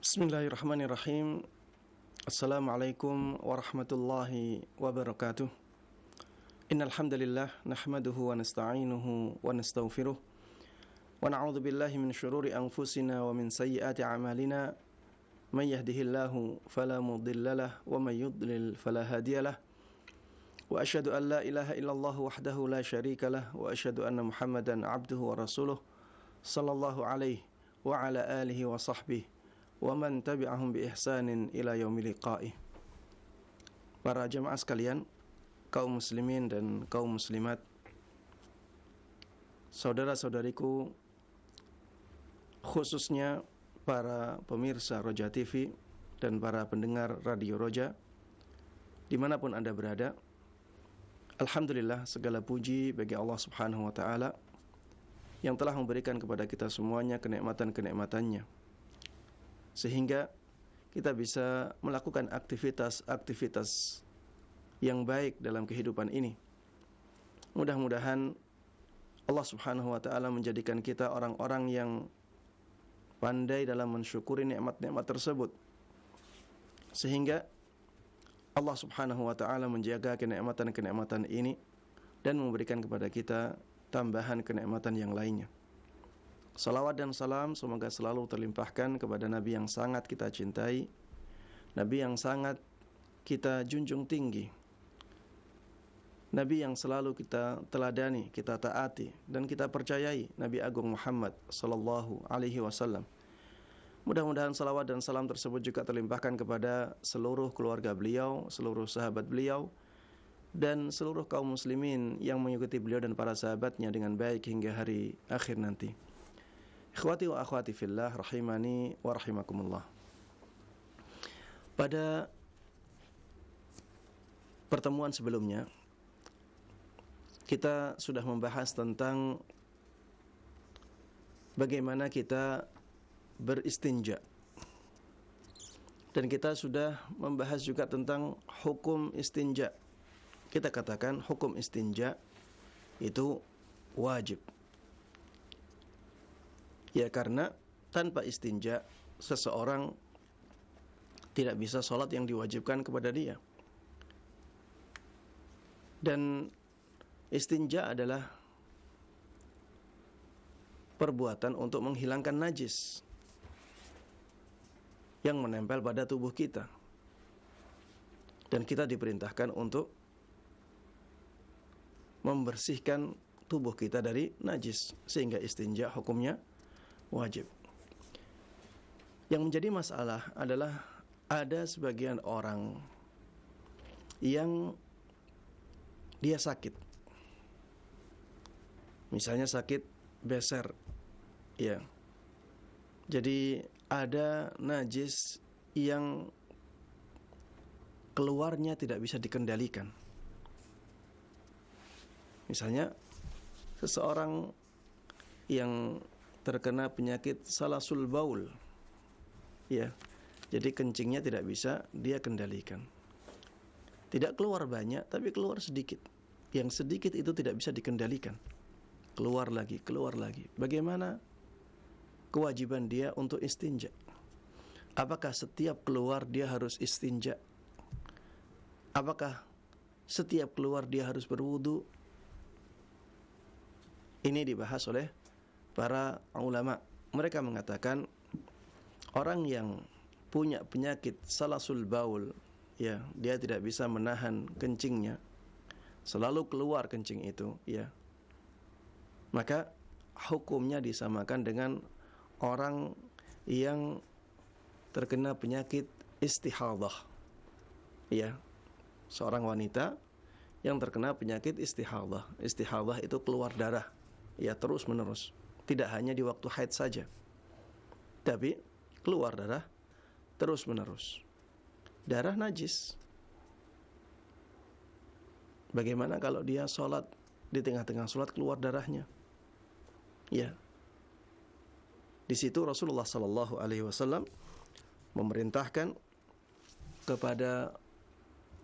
Bismillahirrahmanirrahim. Assalamualaikum warahmatullahi wabarakatuh. Innal hamdalillah nahmaduhu wa nasta'inuhu wa nastaghfiruh wa na'udzu billahi min shururi anfusina wa min sayyiati a'malina. May yahdihillahu fala mudilla lahu wa may yudlil fala hadiyalah. Wa asyhadu an la ilaha illallah wahdahu la syarika lah wa asyhadu anna Muhammadan 'abduhu wa rasuluh sallallahu alaihi wa ala alihi wa sahbihi wa man tabi'ahum bi ihsanin ila yaumil liqa'i. Para jamaah sekalian, kaum muslimin dan kaum muslimat, saudara-saudariku, khususnya para pemirsa Roja TV dan para pendengar Radio Roja dimanapun Anda berada, alhamdulillah, segala puji bagi Allah Subhanahu wa ta'ala yang telah memberikan kepada kita semuanya kenikmatan-kenikmatannya, sehingga kita bisa melakukan aktivitas-aktivitas yang baik dalam kehidupan ini. Mudah-mudahan Allah Subhanahu wa ta'ala menjadikan kita orang-orang yang pandai dalam mensyukuri nikmat-nikmat tersebut, sehingga Allah Subhanahu wa ta'ala menjaga kenikmatan-kenikmatan ini dan memberikan kepada kita tambahan kenikmatan yang lainnya. Salawat dan salam semoga selalu terlimpahkan kepada Nabi yang sangat kita cintai, Nabi yang sangat kita junjung tinggi, Nabi yang selalu kita teladani, kita taati dan kita percayai, Nabi Agung Muhammad sallallahu alaihi wasallam. Mudah-mudahan salawat dan salam tersebut juga terlimpahkan kepada seluruh keluarga beliau, seluruh sahabat beliau, dan seluruh kaum muslimin yang mengikuti beliau dan para sahabatnya dengan baik hingga hari akhir nanti. Ikhwati wa akhwati fillah, rahimani wa rahimakumullah. Pada pertemuan sebelumnya kita sudah membahas tentang bagaimana kita beristinja, dan kita sudah membahas juga tentang hukum istinja. Kita katakan hukum istinja itu wajib. Ya, karena tanpa istinja seseorang tidak bisa sholat yang diwajibkan kepada dia. Dan istinja adalah perbuatan untuk menghilangkan najis yang menempel pada tubuh kita, dan kita diperintahkan untuk membersihkan tubuh kita dari najis, sehingga istinja hukumnya wajib. Yang menjadi masalah adalah ada sebagian orang yang dia sakit, misalnya sakit beser, ya. Jadi ada najis yang keluarnya tidak bisa dikendalikan. Misalnya seseorang yang terkena penyakit salasul baul, ya, jadi kencingnya tidak bisa dia kendalikan. Tidak keluar banyak, tapi keluar sedikit. Yang sedikit itu tidak bisa dikendalikan, keluar lagi, keluar lagi. Bagaimana kewajiban dia untuk istinja? Apakah setiap keluar dia harus istinja? Apakah setiap keluar dia harus berwudu? Ini dibahas oleh para ulama. Mereka mengatakan orang yang punya penyakit salasul baul, ya, dia tidak bisa menahan kencingnya, selalu keluar kencing itu, ya, maka hukumnya disamakan dengan orang yang terkena penyakit istihadah, ya, seorang wanita yang terkena penyakit istihadah. Istihadah itu keluar darah, ya, terus menerus. Tidak hanya di waktu haid saja, tapi keluar darah terus menerus. Darah najis. Bagaimana kalau dia sholat, di tengah-tengah sholat keluar darahnya? Ya, di situ Rasulullah sallallahu alaihi wasallam memerintahkan kepada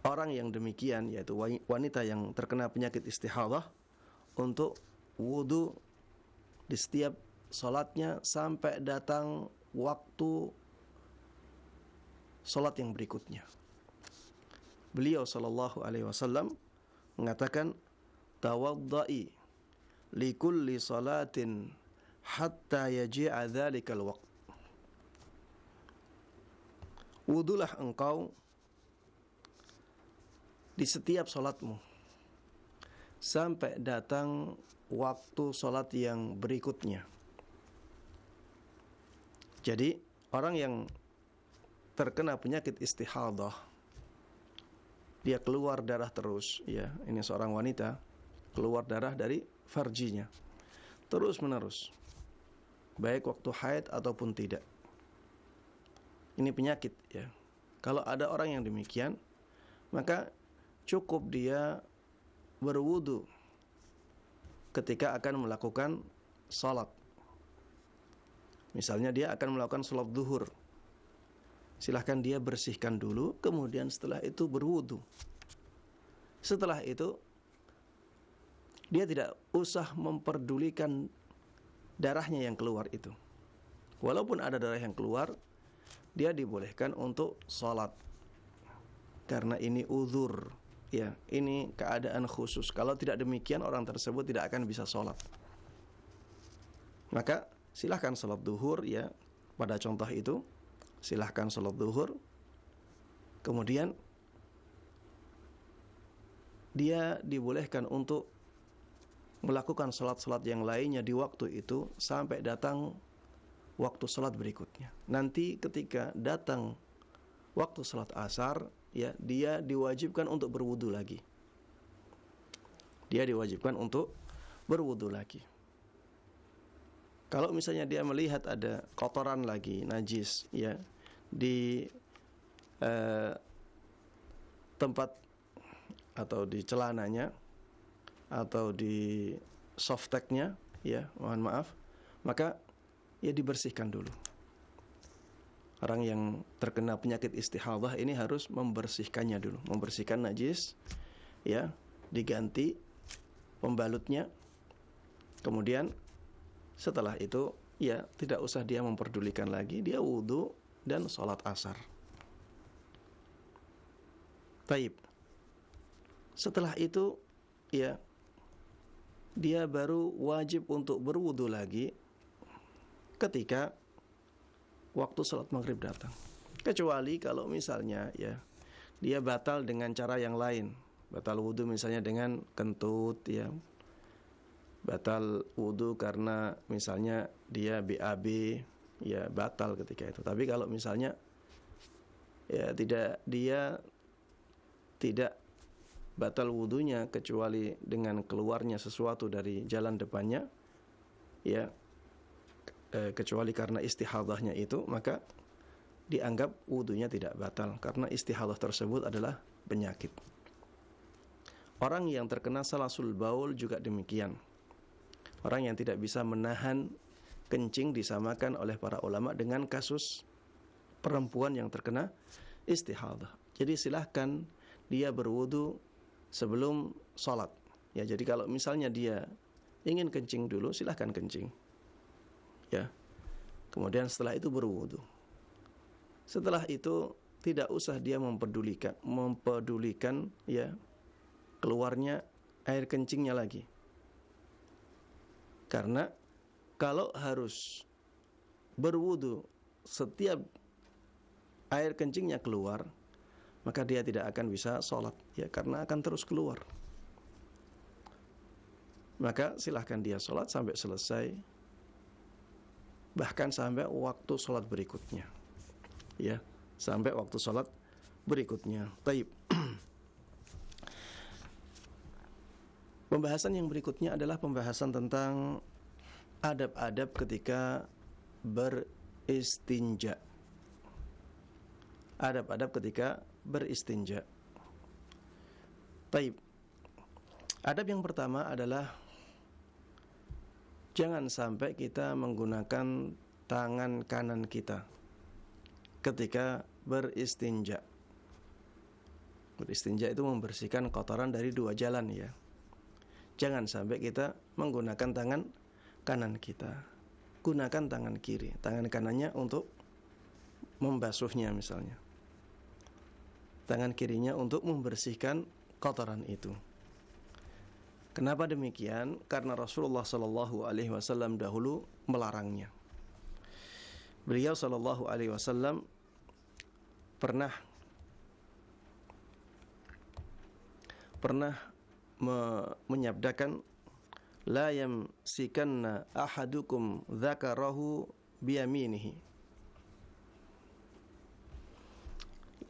orang yang demikian, yaitu wanita yang terkena penyakit istihadah, untuk wudu di setiap sholatnya sampai datang waktu salat yang berikutnya. Beliau sallallahu alaihi wasallam mengatakan, tawaddai likulli salatin hatta yaji'a dzalikal waqt. Wudulah engkau di setiap salatmu sampai datang waktu salat yang berikutnya. Jadi orang yang terkena penyakit istihadah, dia keluar darah terus, ya, ini seorang wanita keluar darah dari farjinya terus menerus, baik waktu haid ataupun tidak. Ini penyakit, ya. Kalau ada orang yang demikian, maka cukup dia berwudu ketika akan melakukan salat. Misalnya dia akan melakukan salat zuhur, silahkan dia bersihkan dulu, kemudian setelah itu berwudu. Setelah itu dia tidak usah memperdulikan darahnya yang keluar itu. Walaupun ada darah yang keluar, dia dibolehkan untuk salat, karena ini uzur, ya, ini keadaan khusus. Kalau tidak demikian, orang tersebut tidak akan bisa salat. Maka silahkan salat zuhur, ya, pada contoh itu silahkan salat zuhur, kemudian dia dibolehkan untuk melakukan salat-salat yang lainnya di waktu itu sampai datang waktu salat berikutnya. Nanti ketika datang waktu salat asar, ya, dia diwajibkan untuk berwudu lagi. Dia diwajibkan untuk berwudu lagi. Kalau misalnya dia melihat ada kotoran lagi, najis, ya, di tempat atau di celananya atau di softteknya, ya, mohon maaf, maka ya dibersihkan dulu. Orang yang terkena penyakit istihadah ini harus membersihkannya dulu, membersihkan najis, ya, diganti pembalutnya, kemudian setelah itu, ya, tidak usah dia memperdulikan lagi, dia wudu dan sholat asar. Taib. Setelah itu, ya, dia baru wajib untuk berwudu lagi ketika waktu sholat maghrib datang. Kecuali kalau misalnya, ya, dia batal dengan cara yang lain. Batal wudu misalnya dengan kentut, ya, batal wudu karena misalnya dia BAB, ya, batal ketika itu. Tapi kalau misalnya, ya, dia tidak batal wudunya kecuali dengan keluarnya sesuatu dari jalan depannya, ya, kecuali karena istihadahnya itu, maka dianggap wudunya tidak batal karena istihadah tersebut adalah penyakit. Orang yang terkena salasul baul juga demikian. Orang yang tidak bisa menahan kencing disamakan oleh para ulama dengan kasus perempuan yang terkena istihadah. Jadi silahkan dia berwudu sebelum sholat. Ya, jadi kalau misalnya dia ingin kencing dulu, silahkan kencing. Ya. Kemudian setelah itu berwudu. Setelah itu tidak usah dia mempedulikan, ya, keluarnya air kencingnya lagi. Karena kalau harus berwudu setiap air kencingnya keluar, maka dia tidak akan bisa sholat, ya, karena akan terus keluar. Maka silahkan dia sholat sampai selesai, bahkan sampai waktu sholat berikutnya, ya, sampai waktu sholat berikutnya. Taib. Pembahasan yang berikutnya adalah pembahasan tentang adab-adab ketika beristinja. Adab-adab ketika beristinja. Taib. Adab yang pertama adalah jangan sampai kita menggunakan tangan kanan kita ketika beristinja. Beristinja itu membersihkan kotoran dari dua jalan, ya. Jangan sampai kita menggunakan tangan kanan kita. Gunakan tangan kiri. Tangan kanannya untuk membasuhnya misalnya. tangan kirinya untuk membersihkan kotoran itu. Kenapa demikian? Karena Rasulullah sallallahu alaihi wasallam dahulu melarangnya. Beliau sallallahu alaihi wasallam pernah menyabdakan, la yamsikanna ahadukum dzakarahu biyaminihi,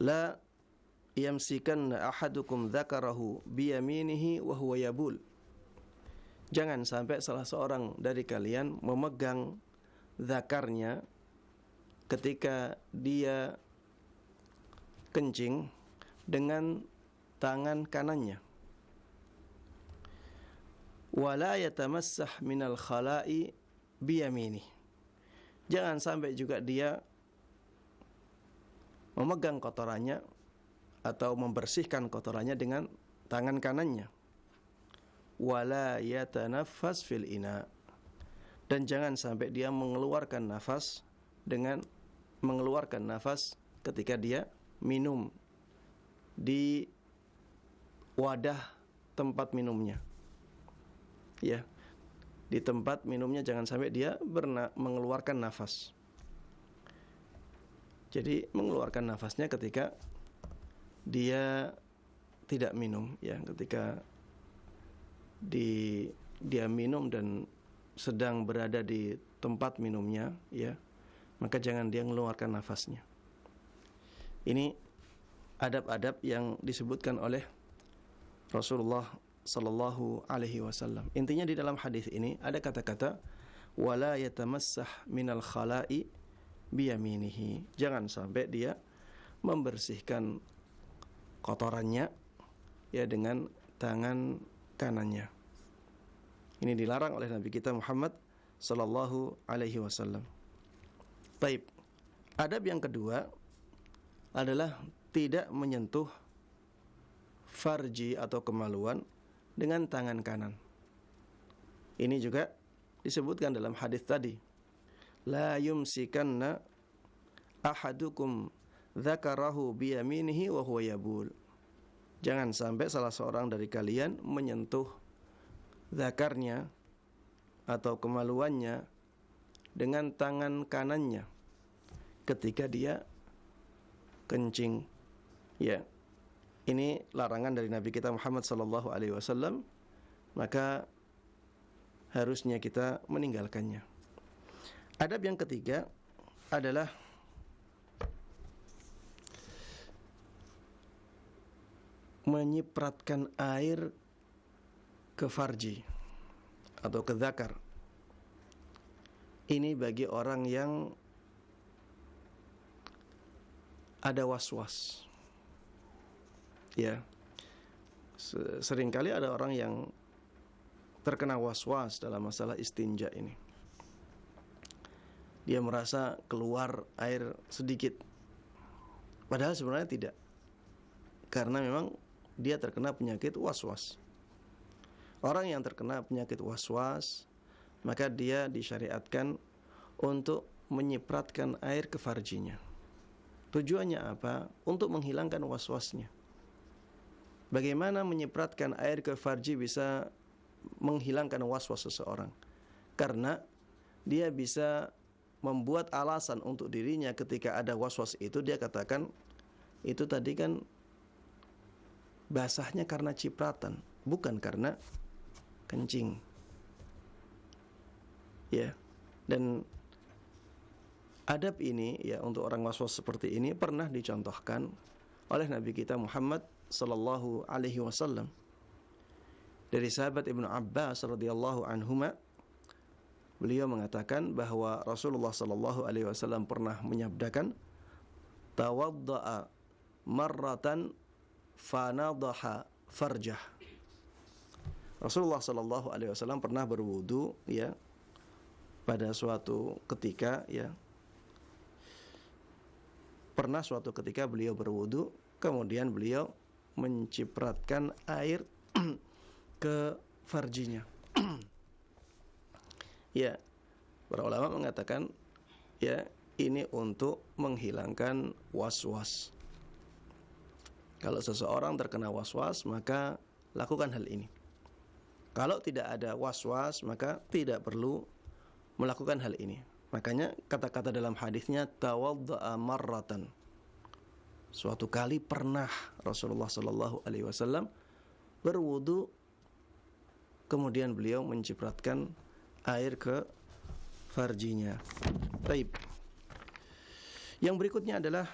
la yamsikanna ahadukum dzakarahu biyaminihi wa huwa yabul. Jangan sampai salah seorang dari kalian memegang zakarnya ketika dia kencing dengan tangan kanannya. Wala yatamassah minal khala'i biyaminih. Jangan sampai juga dia memegang kotorannya atau membersihkan kotorannya dengan tangan kanannya. Wala yatanaffas fil ina. Dan jangan sampai dia mengeluarkan nafas ketika dia minum di wadah tempat minumnya. Ya, di tempat minumnya jangan sampai dia mengeluarkan nafas. Jadi mengeluarkan nafasnya ketika dia tidak minum, ya, ketika dia minum dan sedang berada di tempat minumnya, ya, maka jangan dia mengeluarkan nafasnya. Ini adab-adab yang disebutkan oleh Rasulullah sallallahu alaihi wasallam. Intinya di dalam hadis ini ada kata-kata wala yatamassah minal khala'i biyaminihi. Jangan sampai dia membersihkan kotorannya, ya, dengan tangan kanannya. Ini dilarang oleh Nabi kita Muhammad sallallahu alaihi wasallam. Baik. Adab yang kedua adalah tidak menyentuh farji atau kemaluan dengan tangan kanan. Ini juga disebutkan dalam hadis tadi. La yumsikanna ahadukum dzakarahu biyaminihi wa huwa yabul. Jangan sampai salah seorang dari kalian menyentuh zakarnya atau kemaluannya dengan tangan kanannya ketika dia kencing. Ya. Ini larangan dari Nabi kita Muhammad sallallahu alaihi wasallam, maka harusnya kita meninggalkannya. Adab yang ketiga adalah menyipratkan air ke farji atau ke zakar. Ini bagi orang yang ada was-was. Ya, seringkali ada orang yang terkena was-was dalam masalah istinja ini. Dia merasa keluar air sedikit, padahal sebenarnya tidak, karena memang dia terkena penyakit was-was. Orang yang terkena penyakit was-was, maka dia disyariatkan untuk menyipratkan air ke farjinya. Tujuannya apa? Untuk menghilangkan was-wasnya. Bagaimana menyipratkan air ke farji bisa menghilangkan was-was seseorang? Karena dia bisa membuat alasan untuk dirinya ketika ada was-was itu, dia katakan, itu tadi kan basahnya karena cipratan, bukan karena kencing. Ya. Dan adab ini, ya, untuk orang was-was seperti ini pernah dicontohkan oleh Nabi kita Muhammad sallallahu alaihi wasallam dari sahabat Ibnu Abbas radhiyallahu anhuma. Beliau mengatakan bahwa Rasulullah sallallahu alaihi wasallam pernah menyabdakan, tawadda'a marratan fanadaha farjah. Rasulullah sallallahu alaihi wasallam pernah berwudu, ya, pada suatu ketika, ya, pernah suatu ketika beliau berwudu, kemudian beliau mencipratkan air ke farjinya. Ya, para ulama mengatakan, ya, ini untuk menghilangkan was-was. Kalau seseorang terkena was-was, maka lakukan hal ini. Kalau tidak ada was-was, maka tidak perlu melakukan hal ini. Makanya kata-kata dalam hadisnya tawadda'a marratan. Suatu kali pernah Rasulullah sallallahu alaihi wasallam berwudu, kemudian beliau mencipratkan air ke farjinya. Baik. Yang berikutnya adalah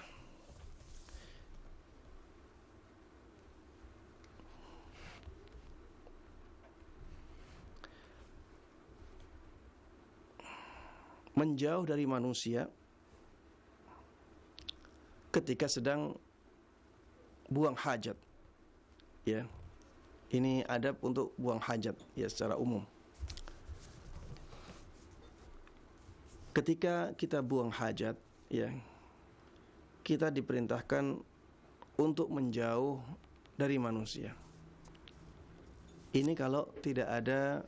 menjauh dari manusia ketika sedang buang hajat. Ya. Ini adab untuk buang hajat ya secara umum. Ketika kita buang hajat, ya, kita diperintahkan untuk menjauh dari manusia. Ini kalau tidak ada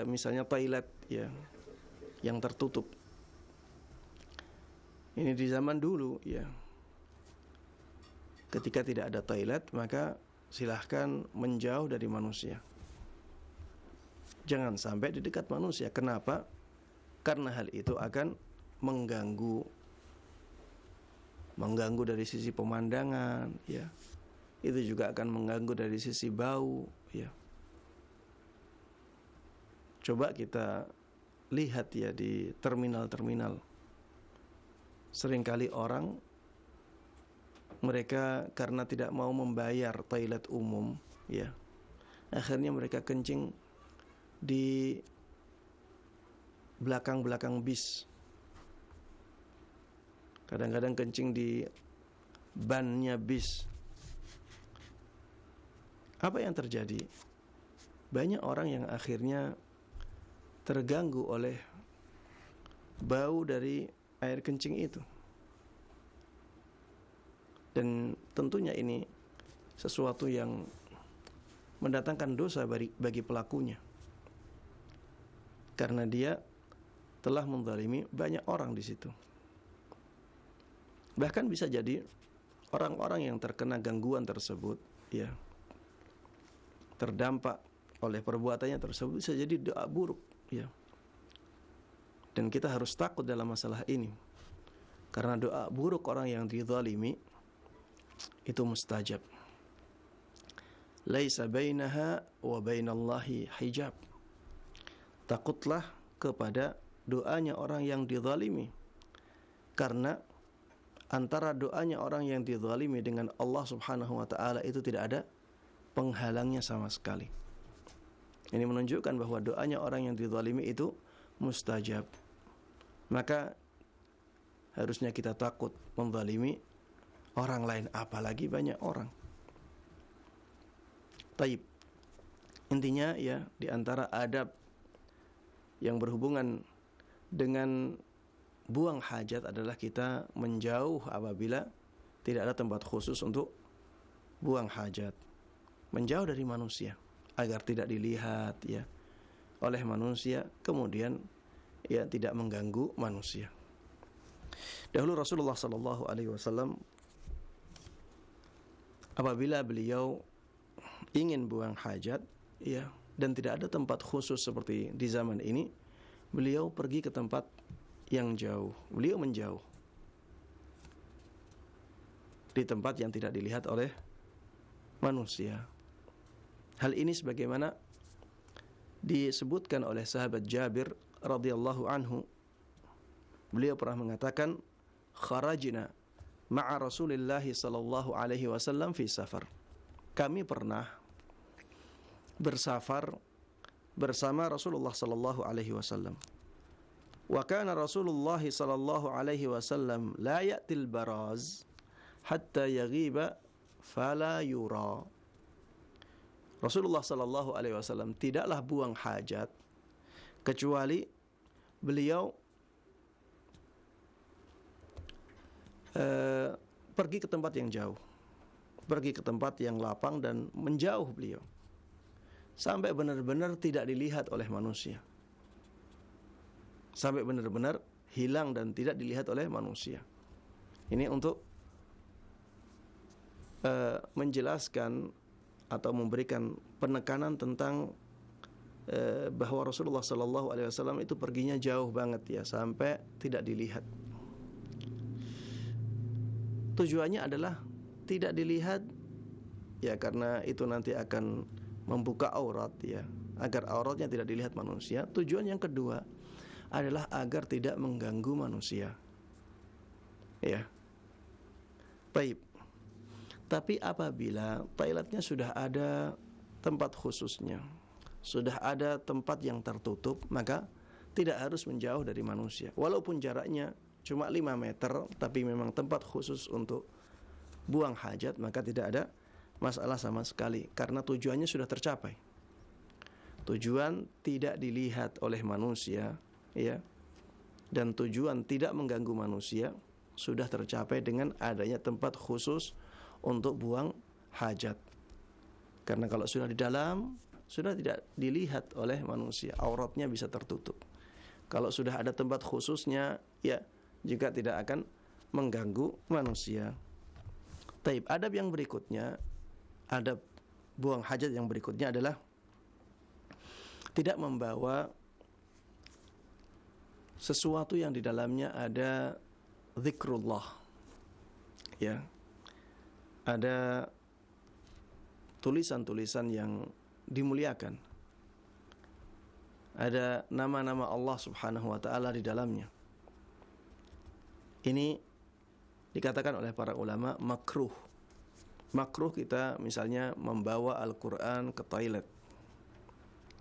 misalnya toilet ya yang tertutup. Ini di zaman dulu ya. Ketika tidak ada toilet, maka silahkan menjauh dari manusia. Jangan sampai di dekat manusia. Kenapa? Karena hal itu akan mengganggu dari sisi pemandangan ya. Itu juga akan mengganggu dari sisi bau ya. Coba kita lihat ya di terminal-terminal. Seringkali orang mereka karena tidak mau membayar toilet umum ya. Akhirnya mereka kencing di belakang-belakang bis. Kadang-kadang kencing di bannya bis. Apa yang terjadi? Banyak orang yang akhirnya terganggu oleh bau dari air kencing itu. Dan tentunya ini sesuatu yang mendatangkan dosa bagi pelakunya. Karena dia telah menzalimi banyak orang di situ. Bahkan bisa jadi orang-orang yang terkena gangguan tersebut ya, terdampak oleh perbuatannya tersebut, bisa jadi doa buruk ya. Dan kita harus takut dalam masalah ini. Karena doa buruk orang yang dizalimi itu mustajab. Laisa bainaha wa bainallahi hijab. Takutlah kepada doanya orang yang dizalimi. Karena antara doanya orang yang dizalimi dengan Allah Subhanahu wa taala itu tidak ada penghalangnya sama sekali. Ini menunjukkan bahwa doanya orang yang dizalimi itu mustajab. Maka harusnya kita takut menzalimi orang lain, apalagi banyak orang. Taib. Intinya ya, di antara adab yang berhubungan dengan buang hajat adalah kita menjauh apabila tidak ada tempat khusus untuk buang hajat. Menjauh dari manusia agar tidak dilihat ya oleh manusia, kemudian ya tidak mengganggu manusia. Dahulu Rasulullah sallallahu alaihi wasallam apabila beliau ingin buang hajat ya dan tidak ada tempat khusus seperti di zaman ini, beliau pergi ke tempat yang jauh. Beliau menjauh di tempat yang tidak dilihat oleh manusia. Hal ini sebagaimana disebutkan oleh sahabat Jabir radhiyallahu anhu. Beliau pernah mengatakan, "Kharajna ma'a Rasulillah sallallahu alaihi wasallam fi safar." Kami pernah bersafar bersama Rasulullah sallallahu alaihi wasallam. Wa kana Rasulullah sallallahu alaihi wasallam la ya'til baraz hatta yaghiba fala yura. Rasulullah sallallahu alaihi wasallam tidaklah buang hajat kecuali beliau pergi ke tempat yang jauh, pergi ke tempat yang lapang dan menjauh beliau sampai benar-benar tidak dilihat oleh manusia, sampai benar-benar hilang dan tidak dilihat oleh manusia. Ini untuk menjelaskan atau memberikan penekanan tentang bahwa Rasulullah Sallallahu Alaihi Wasallam itu perginya jauh banget ya, sampai tidak dilihat. Tujuannya adalah tidak dilihat ya, karena itu nanti akan membuka aurat ya, agar auratnya tidak dilihat manusia. Tujuan yang kedua adalah agar tidak mengganggu manusia. Ya. Baik. Tapi apabila toiletnya sudah ada tempat khususnya, sudah ada tempat yang tertutup, maka tidak harus menjauh dari manusia. Walaupun jaraknya cuma 5 meter, tapi memang tempat khusus untuk buang hajat, maka tidak ada masalah sama sekali, karena tujuannya sudah tercapai. Tujuan tidak dilihat oleh manusia, ya, dan tujuan tidak mengganggu manusia sudah tercapai dengan adanya tempat khusus untuk buang hajat. Karena kalau sudah di dalam, sudah tidak dilihat oleh manusia, auratnya bisa tertutup. Kalau sudah ada tempat khususnya, ya, juga tidak akan mengganggu manusia. Taib, adab yang berikutnya, adab buang hajat yang berikutnya adalah tidak membawa sesuatu yang di dalamnya ada zikrullah, ya, ada tulisan-tulisan yang dimuliakan, ada nama-nama Allah Subhanahu wa ta'ala di dalamnya. Ini dikatakan oleh para ulama makruh. Makruh kita misalnya membawa Al-Quran ke toilet,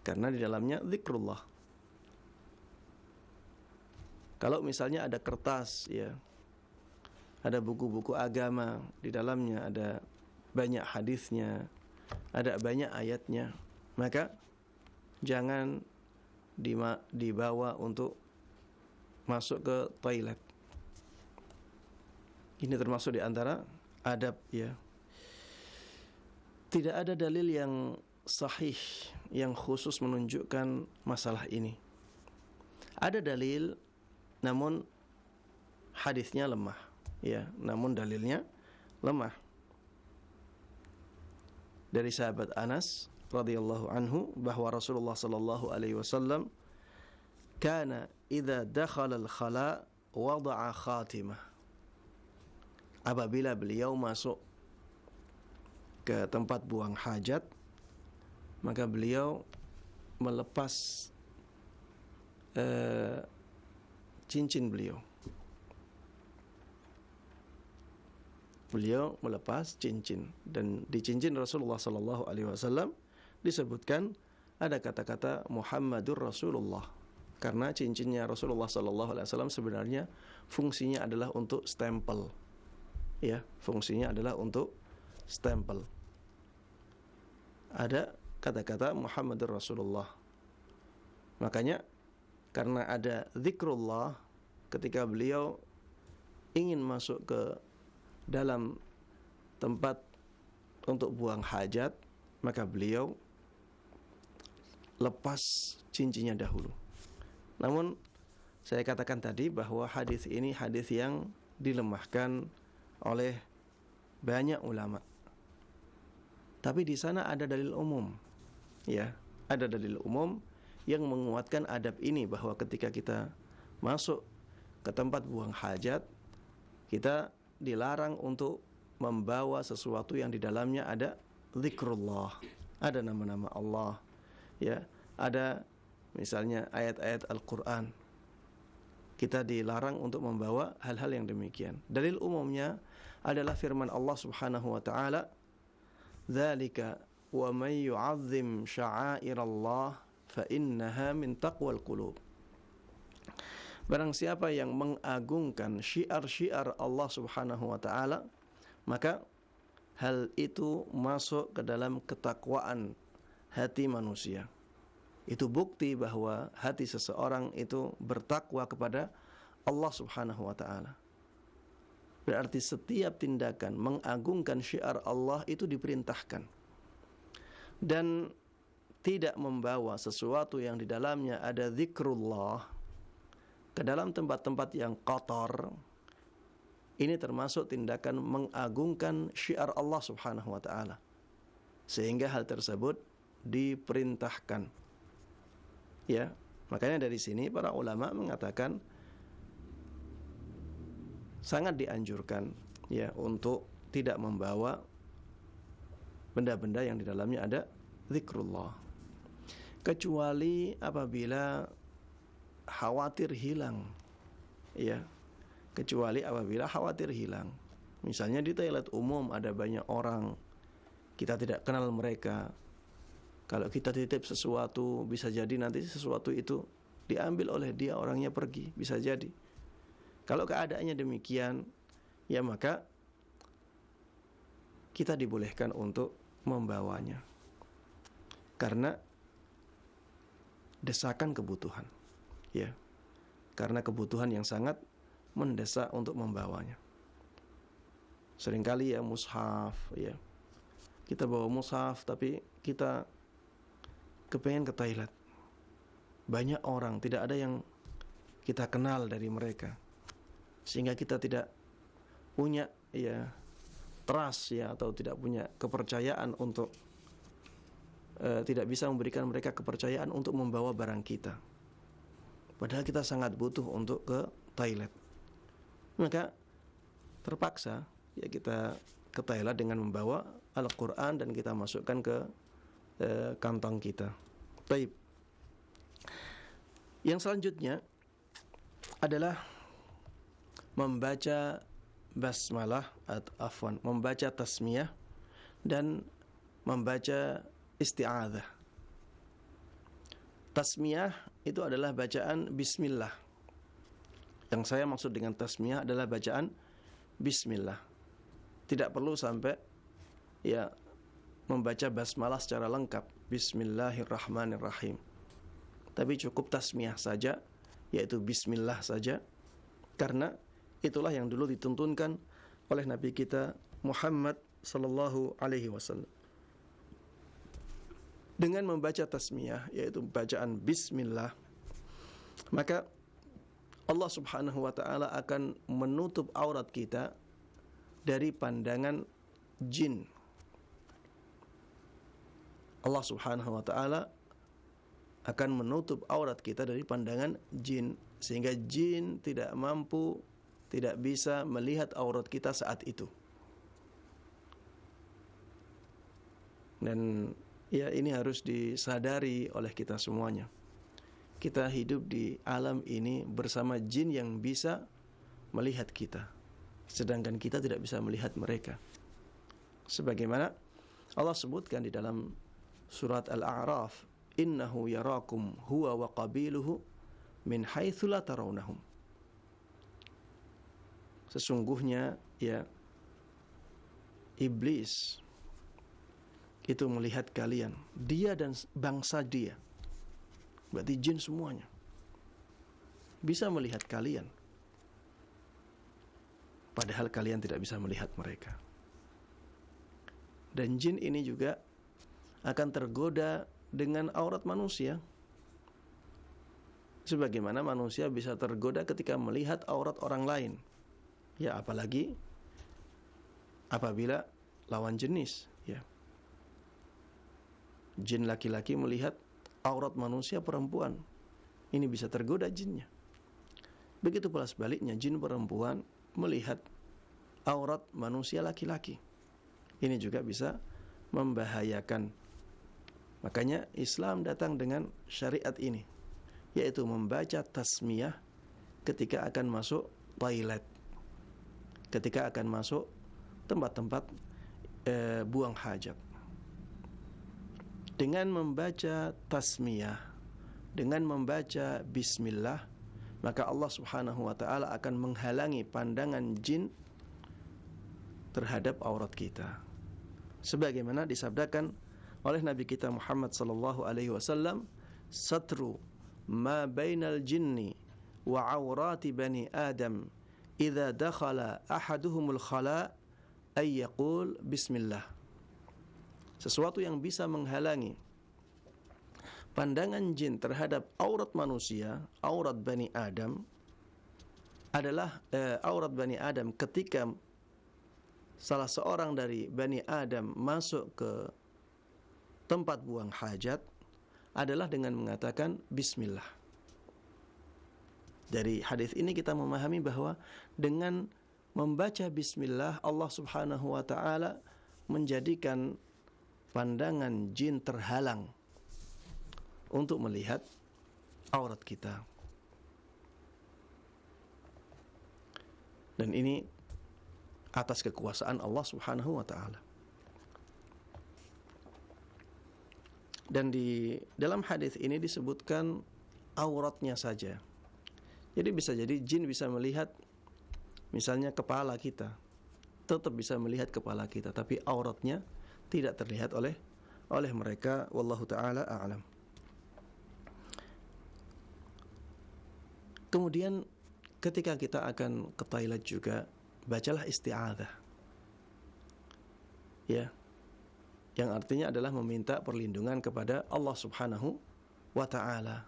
karena di dalamnya zikrullah. Kalau misalnya ada kertas, ya, ada buku-buku agama, di dalamnya ada banyak hadisnya, ada banyak ayatnya, maka jangan dibawa untuk masuk ke toilet. Ini termasuk di antara adab, ya. Tidak ada dalil yang sahih yang khusus menunjukkan masalah ini. Ada dalil, namun hadisnya lemah, ya, namun dalilnya lemah. Dari sahabat Anas radhiyallahu anhu bahwa Rasulullah sallallahu alaihi wasallam kana idza dakhala al-khala wada'a khatimah. Apabila beliau masuk ke tempat buang hajat, maka beliau melepas cincin beliau. Beliau melepas cincin, dan di cincin Rasulullah sallallahu alaihi wasallam disebutkan ada kata-kata Muhammadur Rasulullah, karena cincinnya Rasulullah sallallahu alaihi wasallam sebenarnya fungsinya adalah untuk stempel. Ya, fungsinya adalah untuk stempel. Ada kata-kata Muhammadur Rasulullah. Makanya karena ada zikrullah, ketika beliau ingin masuk ke dalam tempat untuk buang hajat, maka beliau lepas cincinnya dahulu. Namun saya katakan tadi bahwa hadis ini hadis yang dilemahkan oleh banyak ulama. Tapi di sana ada dalil umum, ya, ada dalil umum yang menguatkan adab ini, bahwa ketika kita masuk ke tempat buang hajat, kita dilarang untuk membawa sesuatu yang di dalamnya ada zikrullah, ada nama-nama Allah, ya, ada misalnya ayat-ayat Al-Quran. Kita dilarang untuk membawa hal-hal yang demikian. Dalil umumnya adalah firman Allah Subhanahu wa ta'ala, dzalika wa may yu'azzim sya'airallah fa innaha min taqwal qulub. Barang siapa yang mengagungkan syiar-syiar Allah Subhanahu wa ta'ala, maka hal itu masuk ke dalam ketakwaan hati manusia. Itu bukti bahwa hati seseorang itu bertakwa kepada Allah Subhanahu wa ta'ala. Berarti setiap tindakan mengagungkan syiar Allah itu diperintahkan, dan tidak membawa sesuatu yang di dalamnya ada zikrullah ke dalam tempat-tempat yang kotor, ini termasuk tindakan mengagungkan syiar Allah Subhanahu wa taala. Sehingga hal tersebut diperintahkan. Ya, makanya dari sini para ulama mengatakan sangat dianjurkan ya untuk tidak membawa benda-benda yang di dalamnya ada zikrullah, kecuali apabila khawatir hilang, ya, kecuali apabila khawatir hilang. Misalnya di toilet umum ada banyak orang, kita tidak kenal mereka. Kalau kita titip sesuatu, bisa jadi nanti sesuatu itu diambil oleh dia, orangnya pergi, bisa jadi. Kalau keadaannya demikian, ya maka kita dibolehkan untuk membawanya. Karena desakan kebutuhan. Ya. Karena kebutuhan yang sangat mendesak untuk membawanya. Seringkali ya mushaf, ya. Kita bawa mushaf tapi kita kepengen ke toilet. Banyak orang, tidak ada yang kita kenal dari mereka. Sehingga kita tidak punya ya trust ya, atau tidak punya kepercayaan untuk tidak bisa memberikan mereka kepercayaan untuk membawa barang kita. Padahal kita sangat butuh untuk ke toilet. Maka terpaksa ya kita ke toilet dengan membawa Al-Quran dan kita masukkan ke kantong kita. Baik. Yang selanjutnya adalah membaca basmalah atau afwan, membaca tasmiyah dan membaca isti'adzah. Tasmiyah itu adalah bacaan bismillah. Yang saya maksud dengan tasmiyah adalah bacaan bismillah. Tidak perlu sampai ya membaca basmalah secara lengkap, bismillahirrahmanirrahim. Tapi cukup tasmiyah saja, yaitu bismillah saja, karena itulah yang dulu dituntunkan oleh Nabi kita Muhammad sallallahu alaihi wasallam. Dengan membaca tasmiyah, yaitu bacaan bismillah, maka Allah Subhanahu wa taala akan menutup aurat kita dari pandangan jin. Allah Subhanahu wa taala akan menutup aurat kita dari pandangan jin, sehingga jin tidak mampu, tidak bisa melihat aurat kita saat itu. Dan ya ini harus disadari oleh kita semuanya. Kita hidup di alam ini bersama jin yang bisa melihat kita, sedangkan kita tidak bisa melihat mereka. Sebagaimana Allah sebutkan di dalam surat Al-A'raf, innahu yarakum huwa wa qabiluhu min haitsu la tarawnahum. Sesungguhnya ya iblis itu melihat kalian, dia dan bangsa dia, berarti jin semuanya bisa melihat kalian, padahal kalian tidak bisa melihat mereka. Dan jin ini juga akan tergoda dengan aurat manusia, sebagaimana manusia bisa tergoda ketika melihat aurat orang lain. Ya apalagi apabila lawan jenis, ya. Jin laki-laki melihat aurat manusia perempuan, ini bisa tergoda jinnya. Begitu pula sebaliknya, jin perempuan melihat aurat manusia laki-laki, ini juga bisa membahayakan. Makanya Islam datang dengan syariat ini, yaitu membaca tasmiyah ketika akan masuk toilet, ketika akan masuk tempat-tempat buang hajat. Dengan membaca tasmiyah, dengan membaca bismillah, maka Allah Subhanahu wa taala akan menghalangi pandangan jin terhadap aurat kita. Sebagaimana disabdakan oleh Nabi kita Muhammad sallallahu alaihi wasallam, satru ma bainal jinni wa aurati bani Adam idza dakhala ahaduhumul khala ay yaqul bismillah. Sesuatu yang bisa menghalangi pandangan jin terhadap aurat manusia, aurat bani Adam, adalah aurat Bani Adam ketika salah seorang dari Bani Adam masuk ke tempat buang hajat adalah dengan mengatakan bismillah. Dari hadis ini kita memahami bahwa dengan membaca bismillah Allah Subhanahu wa taala menjadikan pandangan jin terhalang untuk melihat aurat kita. Dan ini atas kekuasaan Allah Subhanahu wa taala. Dan di dalam hadis ini disebutkan auratnya saja. Jadi bisa jadi jin bisa melihat misalnya kepala kita, tetap bisa melihat kepala kita, tapi auratnya tidak terlihat oleh mereka. Wallahu taala a'lam. Kemudian ketika kita akan ke toilet juga, bacalah isti'adzah. Ya. Yang artinya adalah meminta perlindungan kepada Allah Subhanahu wa taala.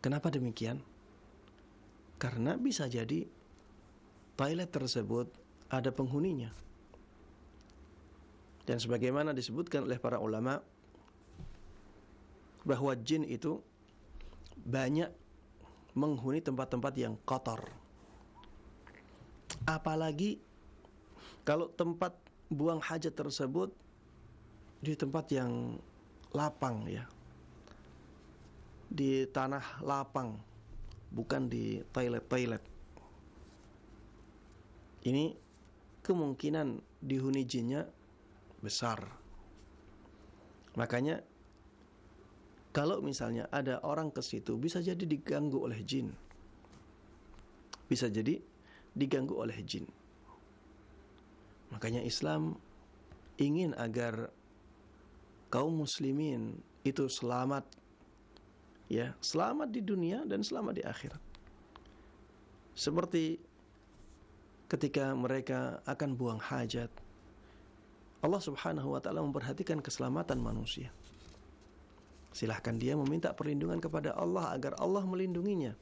Kenapa demikian? Karena bisa jadi toilet tersebut ada penghuninya. Dan sebagaimana disebutkan oleh para ulama bahwa jin itu banyak menghuni tempat-tempat yang kotor. Apalagi kalau tempat buang hajat tersebut di tempat yang lapang, ya, di tanah lapang, bukan di toilet. Ini kemungkinan dihuni jinnya besar. Makanya kalau misalnya ada orang ke situ, bisa jadi diganggu oleh jin. Bisa jadi diganggu oleh jin. Makanya Islam ingin agar kaum muslimin itu selamat, ya, selamat di dunia dan selamat di akhirat. Seperti ketika mereka akan buang hajat, Allah Subhanahu wa taala memperhatikan keselamatan manusia. Silahkan dia meminta perlindungan kepada Allah agar Allah melindunginya.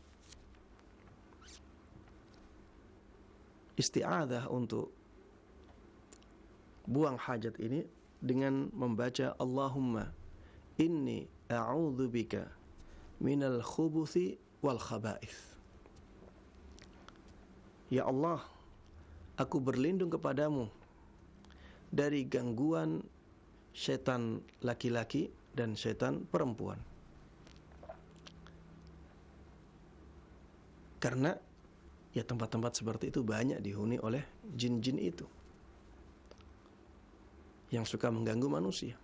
Isti'adzah untuk buang hajat ini dengan membaca Allahumma inni a'udzubika minal khubuthi wal khaba'ith. Ya Allah, aku berlindung kepadamu dari gangguan setan laki-laki dan setan perempuan. Karena ya tempat-tempat seperti itu banyak dihuni oleh jin-jin itu yang suka mengganggu manusia.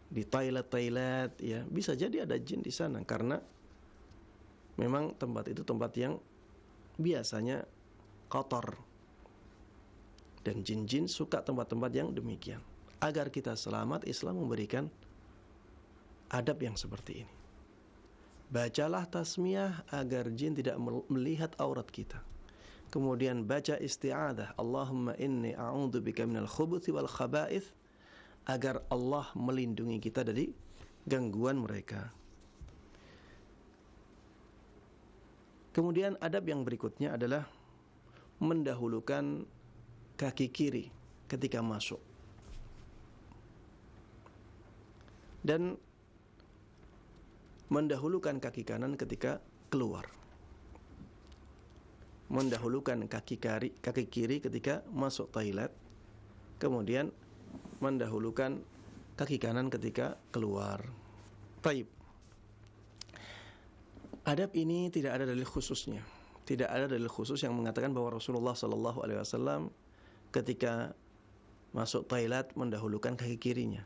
Di toilet, ya, bisa jadi ada jin di sana karena memang tempat itu tempat yang biasanya kotor. Dan jin-jin suka tempat-tempat yang demikian. Agar kita selamat, Islam memberikan adab yang seperti ini. Bacalah tasmiyah agar jin tidak melihat aurat kita. Kemudian baca isti'adzah, Allahumma inni a'udzubika minal khubuthi wal khaba'ith, agar Allah melindungi kita dari gangguan mereka. Kemudian adab yang berikutnya adalah mendahulukan kaki kiri ketika masuk dan mendahulukan kaki kanan ketika keluar. Mendahulukan kaki kiri ketika masuk toilet, kemudian mendahulukan kaki kanan ketika keluar. Taib. Adab ini tidak ada dalil khususnya. Tidak ada dalil khusus yang mengatakan bahwa Rasulullah sallallahu alaihi wasallam ketika masuk toilet mendahulukan kaki kirinya.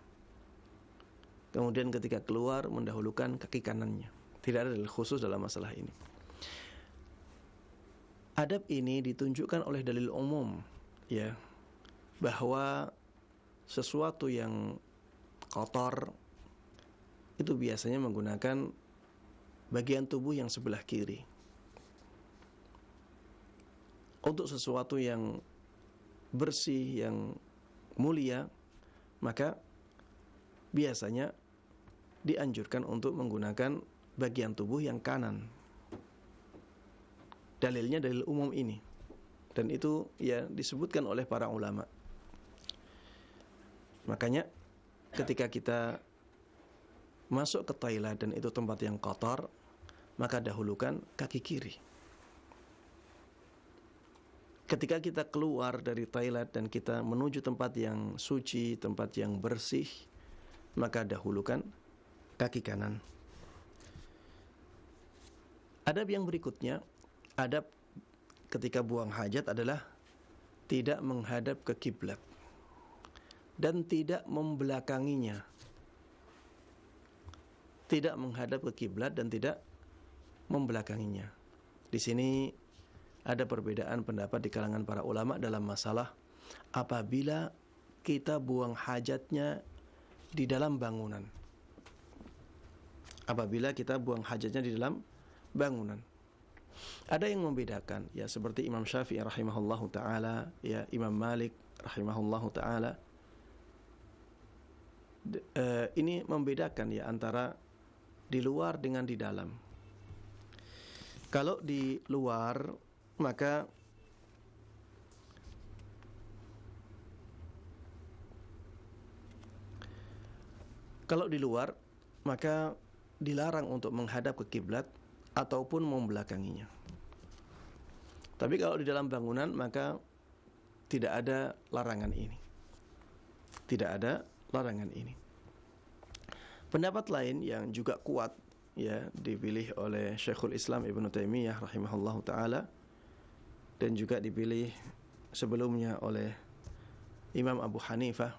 Kemudian ketika keluar mendahulukan kaki kanannya. Tidak ada dalil khusus dalam masalah ini. Adab ini ditunjukkan oleh dalil umum, ya, bahwa sesuatu yang kotor itu biasanya menggunakan bagian tubuh yang sebelah kiri. Untuk sesuatu yang bersih, yang mulia, maka biasanya dianjurkan untuk menggunakan bagian tubuh yang kanan. dalilnya dalil umum ini. Dan itu ya disebutkan oleh para ulama. Makanya ketika kita masuk ke toilet dan itu tempat yang kotor, maka dahulukan kaki kiri. Ketika kita keluar dari toilet dan kita menuju tempat yang suci, tempat yang bersih, maka dahulukan kaki kanan. Adab yang berikutnya, adab ketika buang hajat adalah tidak menghadap ke kiblat dan tidak membelakanginya. Tidak menghadap ke kiblat dan tidak membelakanginya. Di sini ada perbedaan pendapat di kalangan para ulama dalam masalah apabila kita buang hajatnya di dalam bangunan. Apabila kita buang hajatnya di dalam bangunan. Ada yang membedakan, ya seperti Imam Syafi'i rahimahullahu taala, ya Imam Malik rahimahullahu taala. Ini membedakan ya antara di luar dengan di dalam. Kalau di luar maka dilarang untuk menghadap ke kiblat ataupun membelakanginya. Tapi kalau di dalam bangunan maka tidak ada larangan ini. Tidak ada larangan ini. Pendapat lain yang juga kuat ya dipilih oleh Syekhul Islam Ibnu Taimiyah rahimahullahu taala dan juga dipilih sebelumnya oleh Imam Abu Hanifah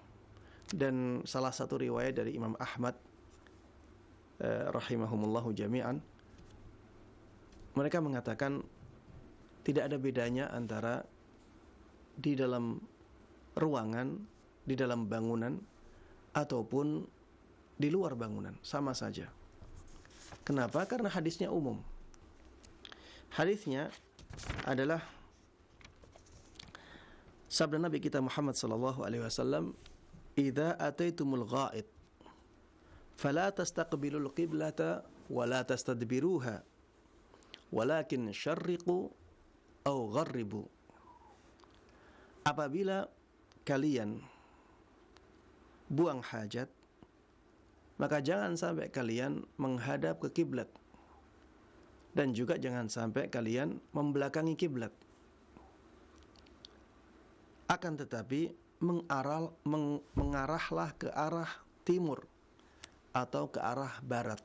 dan salah satu riwayat dari Imam Ahmad rahimahumullahu jami'an. Mereka mengatakan tidak ada bedanya antara di dalam ruangan, di dalam bangunan ataupun di luar bangunan, sama saja. Kenapa? Karena hadisnya umum. Hadisnya adalah sabda Nabi kita Muhammad sallallahu alaihi wasallam, "Idza ataitumul gha'id fala tastaqbilul qiblata wa la tastadbiruha, walakin syarriqu aw gharribu." Apabila kalian buang hajat, maka jangan sampai kalian menghadap ke kiblat dan juga jangan sampai kalian membelakangi kiblat. Akan tetapi mengarahlah ke arah timur atau ke arah barat.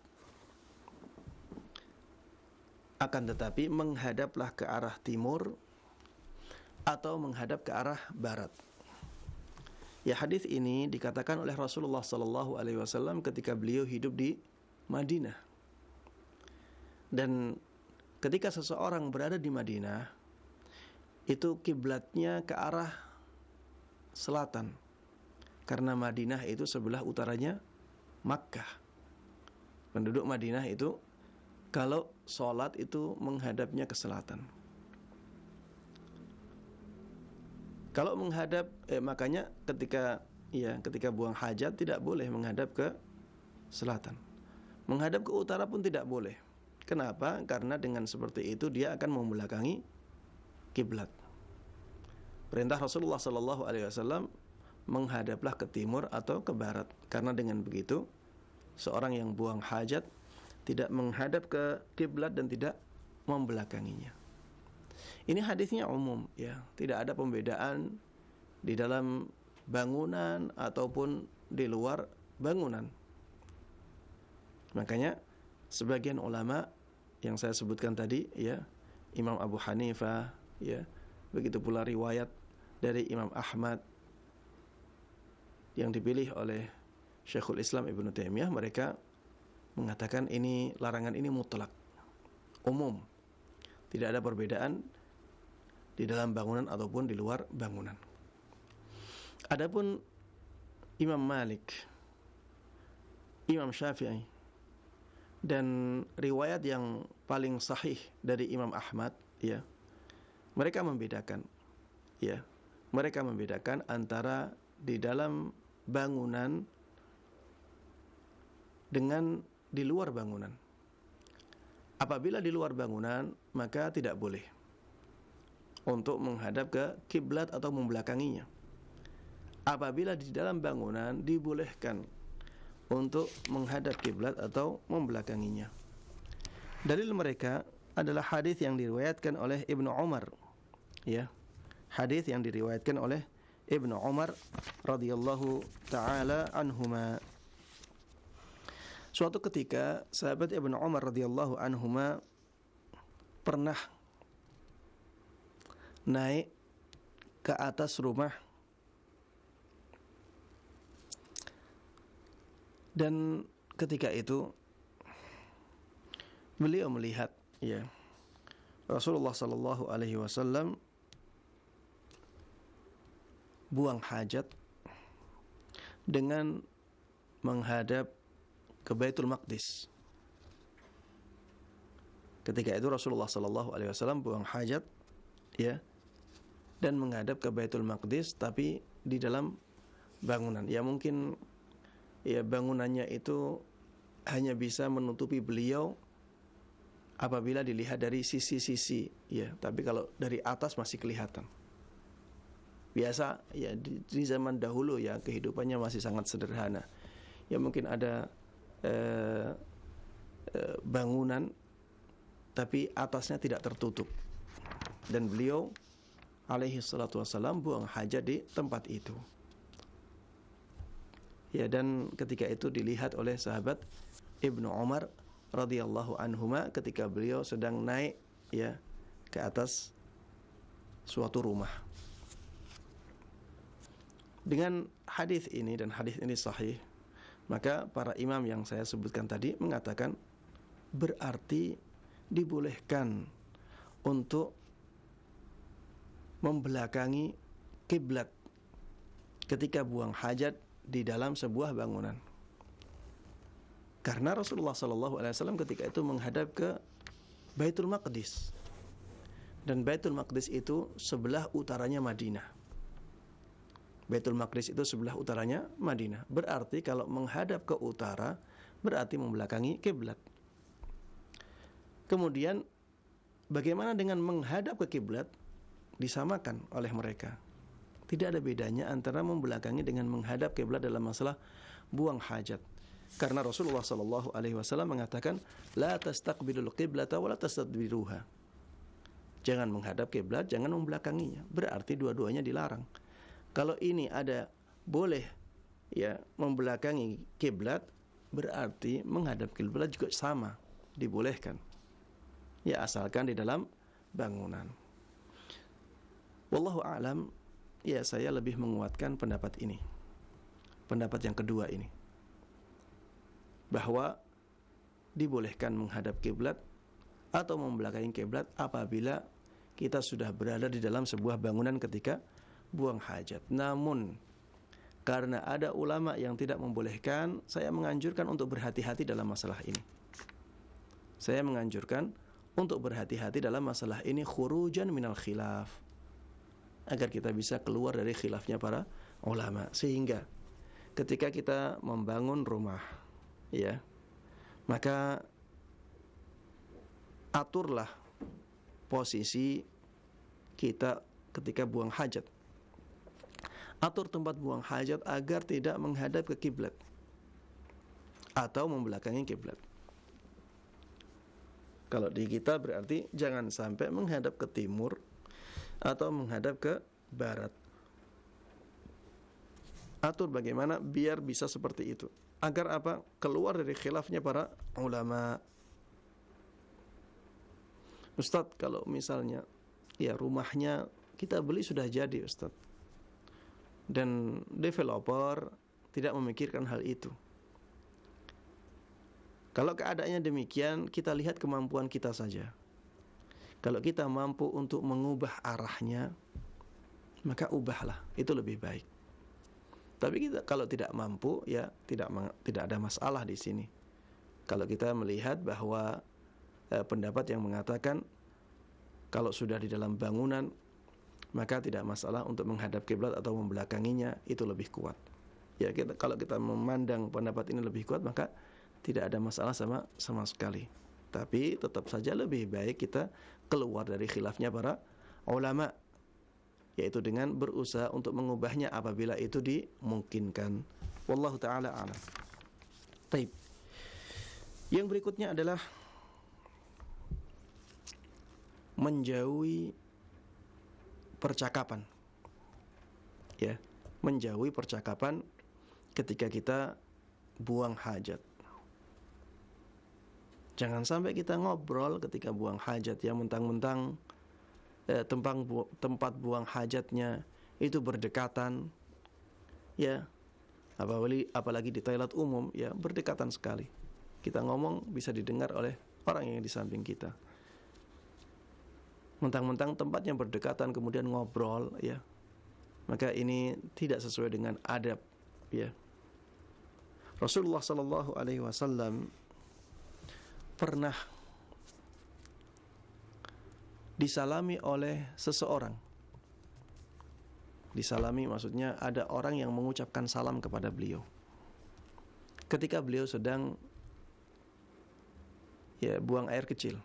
Akan tetapi menghadaplah ke arah timur atau menghadap ke arah barat. Ya, hadis ini dikatakan oleh Rasulullah sallallahu alaihi wasallam ketika beliau hidup di Madinah. Dan ketika seseorang berada di Madinah, itu kiblatnya ke arah selatan. Karena Madinah itu sebelah utaranya Makkah. Penduduk Madinah itu kalau sholat itu menghadapnya ke selatan. Kalau menghadap, makanya ketika buang hajat tidak boleh menghadap ke selatan. Menghadap ke utara pun tidak boleh. Kenapa? Karena dengan seperti itu dia akan membelakangi kiblat. Perintah Rasulullah sallallahu alaihi wasallam, menghadaplah ke timur atau ke barat. Karena dengan begitu seorang yang buang hajat tidak menghadap ke kiblat dan tidak membelakanginya. Ini hadisnya umum ya, tidak ada pembedaan di dalam bangunan ataupun di luar bangunan. Makanya sebagian ulama yang saya sebutkan tadi ya, Imam Abu Hanifah ya, begitu pula riwayat dari Imam Ahmad yang dipilih oleh Syekhul Islam Ibnu Taimiyah, mereka mengatakan ini larangan ini mutlak, umum. Tidak ada perbedaan di dalam bangunan ataupun di luar bangunan. Adapun Imam Malik, Imam Syafi'i, dan riwayat yang paling sahih dari Imam Ahmad, ya, mereka membedakan antara di dalam bangunan dengan di luar bangunan. Apabila di luar bangunan, maka tidak boleh. untuk menghadap ke kiblat atau membelakanginya. Apabila di dalam bangunan dibolehkan untuk menghadap kiblat atau membelakanginya. Dalil mereka adalah hadis yang diriwayatkan oleh Ibnu Umar, ya. Hadis yang diriwayatkan oleh Ibnu Umar radhiyallahu taala anhuma. Suatu ketika sahabat Ibnu Umar radhiyallahu anhuma pernah naik ke atas rumah dan ketika itu beliau melihat, ya, Rasulullah sallallahu alaihi wasallam buang hajat dengan menghadap ke Baitul Maqdis. Ketika itu Rasulullah sallallahu alaihi wasallam buang hajat, ya, dan menghadap ke Baitul Maqdis, tapi di dalam bangunan. Ya mungkin ya bangunannya itu hanya bisa menutupi beliau apabila dilihat dari sisi-sisi, ya, tapi kalau dari atas masih kelihatan. Biasa ya di zaman dahulu ya kehidupannya masih sangat sederhana. Ya mungkin ada bangunan tapi atasnya tidak tertutup. Dan beliau alaihi salatu wassalam buang hajat di tempat itu. Ya, dan ketika itu dilihat oleh sahabat Ibnu Umar radhiyallahu anhuma ketika beliau sedang naik, ya, ke atas suatu rumah. Dengan hadis ini, dan hadis ini sahih, maka para imam yang saya sebutkan tadi mengatakan berarti dibolehkan untuk membelakangi kiblat ketika buang hajat di dalam sebuah bangunan. Karena Rasulullah sallallahu alaihi wasallam ketika itu menghadap ke Baitul Maqdis. Dan Baitul Maqdis itu sebelah utaranya Madinah. Baitul Maqdis itu sebelah utaranya Madinah. Berarti kalau menghadap ke utara berarti membelakangi kiblat. Kemudian bagaimana dengan menghadap ke kiblat? Disamakan oleh mereka. Tidak ada bedanya antara membelakangi dengan menghadap kiblat dalam masalah buang hajat. Karena Rasulullah sallallahu alaihi wasallam mengatakan la tastaqbilul qiblata wa la tastadbiruha. Jangan menghadap kiblat, jangan membelakanginya. Berarti dua-duanya dilarang. Kalau ini ada boleh, ya, membelakangi kiblat, berarti menghadap kiblat juga sama, dibolehkan. Ya, asalkan di dalam bangunan. Wallahu a'lam, ya, saya lebih menguatkan pendapat ini. Pendapat yang kedua ini. Bahwa dibolehkan menghadap kiblat atau membelakangi kiblat apabila kita sudah berada di dalam sebuah bangunan ketika buang hajat. Namun karena ada ulama yang tidak membolehkan, saya menganjurkan untuk berhati-hati dalam masalah ini. Saya menganjurkan untuk berhati-hati dalam masalah ini khurujan minal khilaf, agar kita bisa keluar dari khilafnya para ulama. Sehingga ketika kita membangun rumah, ya, maka aturlah posisi kita ketika buang hajat. Atur tempat buang hajat agar tidak menghadap ke kiblat atau membelakangi kiblat. Kalau di kita berarti jangan sampai menghadap ke timur atau menghadap ke barat. Atur bagaimana biar bisa seperti itu. Agar apa? Keluar dari khilafnya para ulama. Ustadz, kalau misalnya ya rumahnya kita beli sudah jadi, Ustadz, dan developer tidak memikirkan hal itu. Kalau keadaannya demikian, kita lihat kemampuan kita saja. Kalau kita mampu untuk mengubah arahnya, maka ubahlah, itu lebih baik. Tapi kita kalau tidak mampu, ya tidak ada masalah di sini. Kalau kita melihat bahwa pendapat yang mengatakan kalau sudah di dalam bangunan maka tidak masalah untuk menghadap kiblat atau membelakanginya, itu lebih kuat. Ya, kalau kita memandang pendapat ini lebih kuat, maka tidak ada masalah sama sekali. Tapi tetap saja lebih baik kita keluar dari khilafnya para ulama, yaitu dengan berusaha untuk mengubahnya apabila itu dimungkinkan. Wallahu taala a'lam. Baik. Yang berikutnya adalah menjauhi percakapan. Ya, menjauhi percakapan ketika kita buang hajat. Jangan sampai kita ngobrol ketika buang hajat, ya, mentang-mentang tempat buang hajatnya itu berdekatan, ya, apalagi di toilet umum, ya, berdekatan sekali. Kita ngomong bisa didengar oleh orang yang di samping kita. Mentang-mentang tempatnya berdekatan kemudian ngobrol, ya, maka ini tidak sesuai dengan adab, ya. Rasulullah sallallahu alaihi wasallam pernah disalami oleh seseorang. Disalami maksudnya ada orang yang mengucapkan salam kepada beliau ketika beliau sedang, ya, buang air kecil.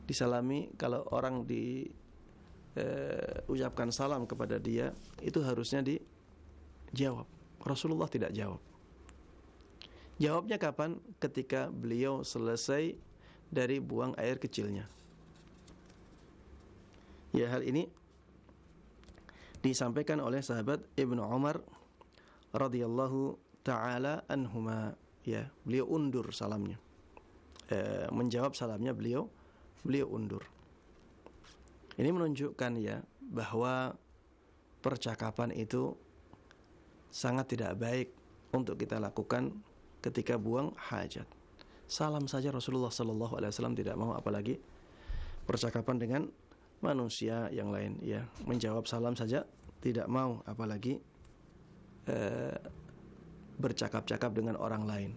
Disalami, kalau orang ucapkan salam kepada dia, itu harusnya dijawab. Rasulullah tidak jawab. Jawabnya kapan? Ketika beliau selesai dari buang air kecilnya. Ya, hal ini disampaikan oleh sahabat Ibnu Umar radhiyallahu taala anhuma, ya, beliau undur salamnya. Menjawab salamnya beliau undur. Ini menunjukkan, ya, bahwa percakapan itu sangat tidak baik untuk kita lakukan ketika buang hajat. Salam saja Rasulullah sallallahu alaihi wasallam tidak mau, apalagi percakapan dengan manusia yang lain, ya. Menjawab salam saja tidak mau, apalagi bercakap-cakap dengan orang lain.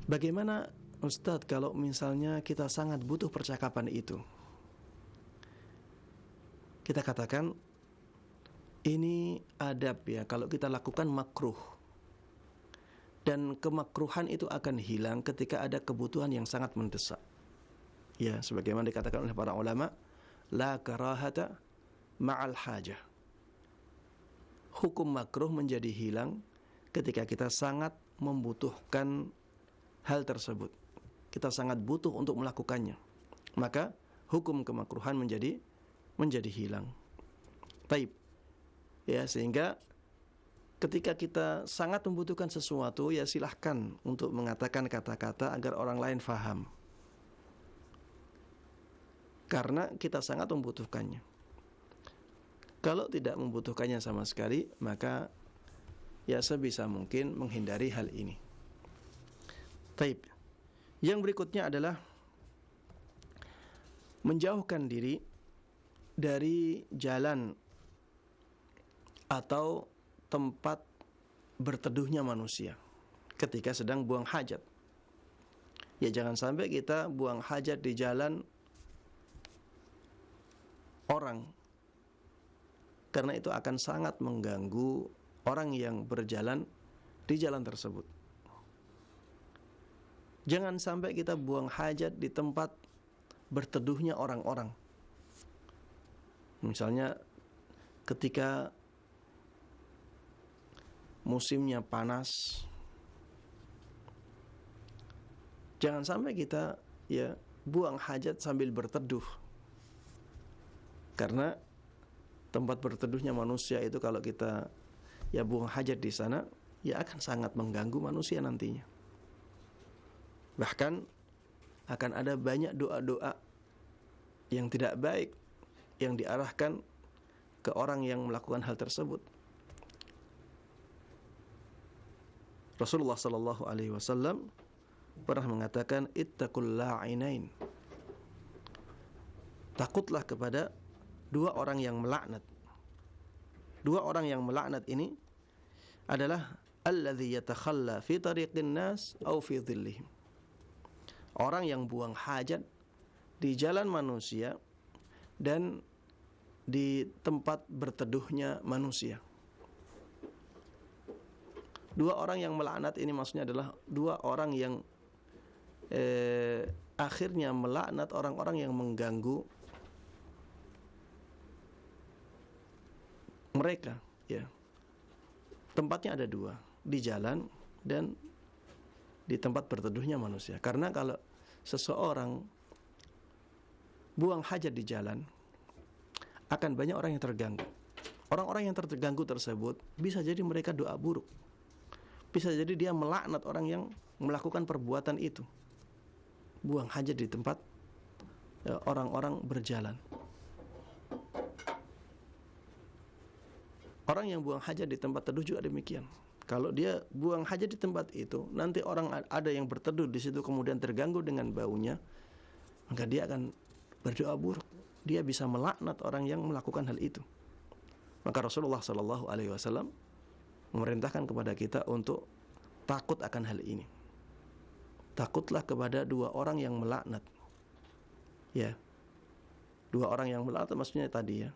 Bagaimana, Ustadz, kalau misalnya kita sangat butuh percakapan itu? Kita katakan ini adab, ya, kalau kita lakukan makruh. Dan kemakruhan itu akan hilang ketika ada kebutuhan yang sangat mendesak. Ya, sebagaimana dikatakan oleh para ulama, la karahata ma'al hajah. Hukum makruh menjadi hilang ketika kita sangat membutuhkan hal tersebut. Kita sangat butuh untuk melakukannya. Maka hukum kemakruhan menjadi hilang. Taib. Ya, sehingga ketika kita sangat membutuhkan sesuatu, ya, silahkan untuk mengatakan kata-kata agar orang lain faham. Karena kita sangat membutuhkannya. Kalau tidak membutuhkannya sama sekali, maka, ya, sebisa mungkin menghindari hal ini. Taib. Yang berikutnya adalah menjauhkan diri dari jalan atau tempat berteduhnya manusia ketika sedang buang hajat. Ya, jangan sampai kita buang hajat di jalan orang, karena itu akan sangat mengganggu orang yang berjalan di jalan tersebut. Jangan sampai kita buang hajat di tempat berteduhnya orang-orang. Misalnya ketika musimnya panas, jangan sampai kita, ya, buang hajat sambil berteduh. Karena tempat berteduhnya manusia itu kalau kita, ya, buang hajat di sana, ya, akan sangat mengganggu manusia nantinya. Bahkan akan ada banyak doa-doa yang tidak baik yang diarahkan ke orang yang melakukan hal tersebut. Rasulullah sallallahu alaihi wasallam pernah mengatakan, ittaqul la'inain. Takutlah kepada dua orang yang melaknat. Dua orang yang melaknat ini adalah alladzi yatakhalla fi tariqin nas aw fi dhillihim. Orang yang buang hajat di jalan manusia dan di tempat berteduhnya manusia. Dua orang yang melaknat ini maksudnya adalah dua orang yang akhirnya melaknat orang-orang yang mengganggu mereka, ya. Tempatnya ada dua, di jalan dan di tempat berteduhnya manusia. Karena kalau seseorang buang hajat di jalan, akan banyak orang yang terganggu. Orang-orang yang terganggu tersebut bisa jadi mereka doa buruk. Bisa jadi dia melaknat orang yang melakukan perbuatan itu. Buang hajat di tempat orang-orang berjalan. Orang yang buang hajat di tempat teduh juga demikian. Kalau dia buang hajat di tempat itu, nanti orang ada yang berteduh di situ kemudian terganggu dengan baunya, maka dia akan berdoa buruk. Dia bisa melaknat orang yang melakukan hal itu. Maka Rasulullah SAW memerintahkan kepada kita untuk takut akan hal ini. Takutlah kepada dua orang yang melaknat. Ya. Dua orang yang melaknat maksudnya tadi ya.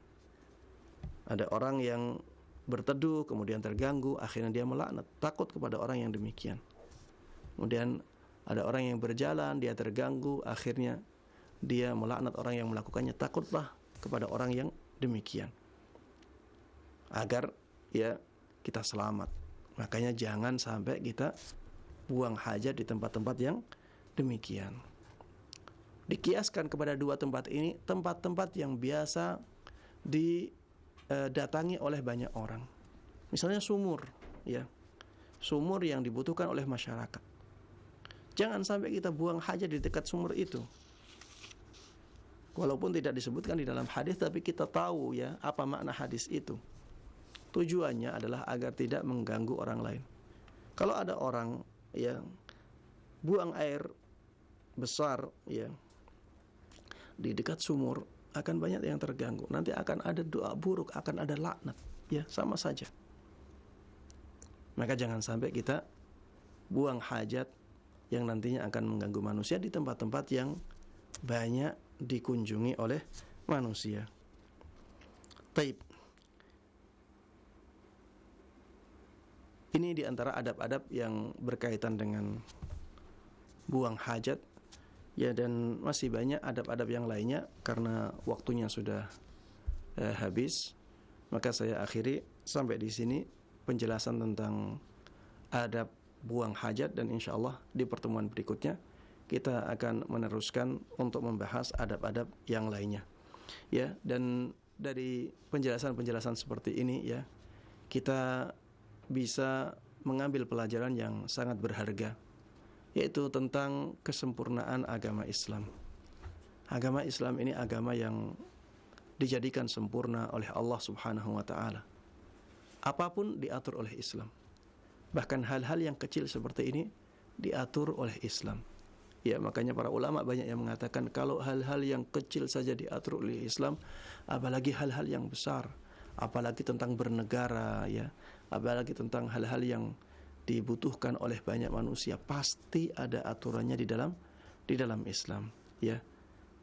Ada orang yang berteduh kemudian terganggu, akhirnya dia melaknat. Takut kepada orang yang demikian. Kemudian ada orang yang berjalan, dia terganggu, akhirnya dia melaknat orang yang melakukannya. Takutlah kepada orang yang demikian, agar ya kita selamat. Makanya jangan sampai kita buang hajat di tempat-tempat yang demikian. Dikiaskan kepada dua tempat ini, tempat-tempat yang biasa didatangi oleh banyak orang. Misalnya sumur, ya. Sumur yang dibutuhkan oleh masyarakat. Jangan sampai kita buang hajat di dekat sumur itu. Walaupun tidak disebutkan di dalam hadis, tapi kita tahu ya apa makna hadis itu. Tujuannya adalah agar tidak mengganggu orang lain. Kalau ada orang yang buang air besar ya di dekat sumur, akan banyak yang terganggu. Nanti akan ada doa buruk, akan ada laknat, ya sama saja. Maka jangan sampai kita buang hajat yang nantinya akan mengganggu manusia di tempat-tempat yang banyak dikunjungi oleh manusia. Taib. Ini di antara adab-adab yang berkaitan dengan buang hajat. Ya, dan masih banyak adab-adab yang lainnya karena waktunya sudah habis. Maka saya akhiri sampai di sini penjelasan tentang adab buang hajat, dan insyaallah di pertemuan berikutnya kita akan meneruskan untuk membahas adab-adab yang lainnya. Ya, dan dari penjelasan-penjelasan seperti ini ya, kita bisa mengambil pelajaran yang sangat berharga, yaitu tentang kesempurnaan agama Islam. Agama Islam ini agama yang dijadikan sempurna oleh Allah Subhanahu wa taala. Apapun diatur oleh Islam. Bahkan hal-hal yang kecil seperti ini diatur oleh Islam. Ya, makanya para ulama banyak yang mengatakan kalau hal-hal yang kecil saja diatur oleh Islam, apalagi hal-hal yang besar, apalagi tentang bernegara ya, apalagi tentang hal-hal yang dibutuhkan oleh banyak manusia, pasti ada aturannya di dalam Islam ya.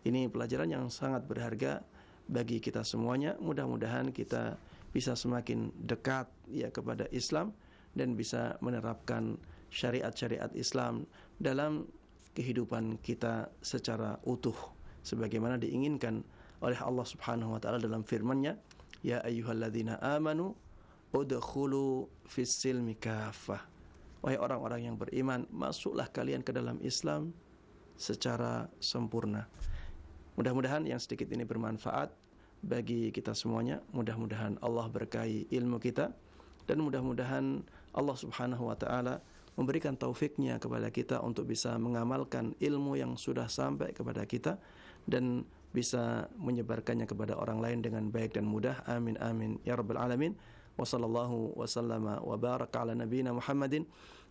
Ini pelajaran yang sangat berharga bagi kita semuanya. Mudah-mudahan kita bisa semakin dekat ya kepada Islam dan bisa menerapkan syariat-syariat Islam dalam kehidupan kita secara utuh sebagaimana diinginkan oleh Allah Subhanahu wa taala dalam firman-Nya, ya ayyuhalladzina amanu udkhulu fis silmi kaffah. Wahai orang-orang yang beriman, masuklah kalian ke dalam Islam secara sempurna. Mudah-mudahan yang sedikit ini bermanfaat bagi kita semuanya. Mudah-mudahan Allah berkahi ilmu kita, dan mudah-mudahan Allah Subhanahu wa taala memberikan taufiknya kepada kita untuk bisa mengamalkan ilmu yang sudah sampai kepada kita dan bisa menyebarkannya kepada orang lain dengan baik dan mudah. Amin amin ya rabbal alamin. Wa sallallahu wa sallama wa baraka ala nabiyyina Muhammadin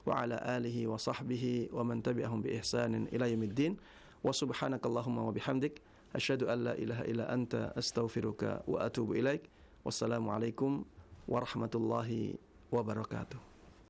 wa ala alihi wa sahbihi wa man tabi'ahum bi ihsanin ila yaumiddin. Wa subhanakallahumma wa bihamdik asyhadu an la ilaha illa anta astaghfiruka wa atubu ilaik. Wassalamu alaikum warahmatullahi wabarakatuh.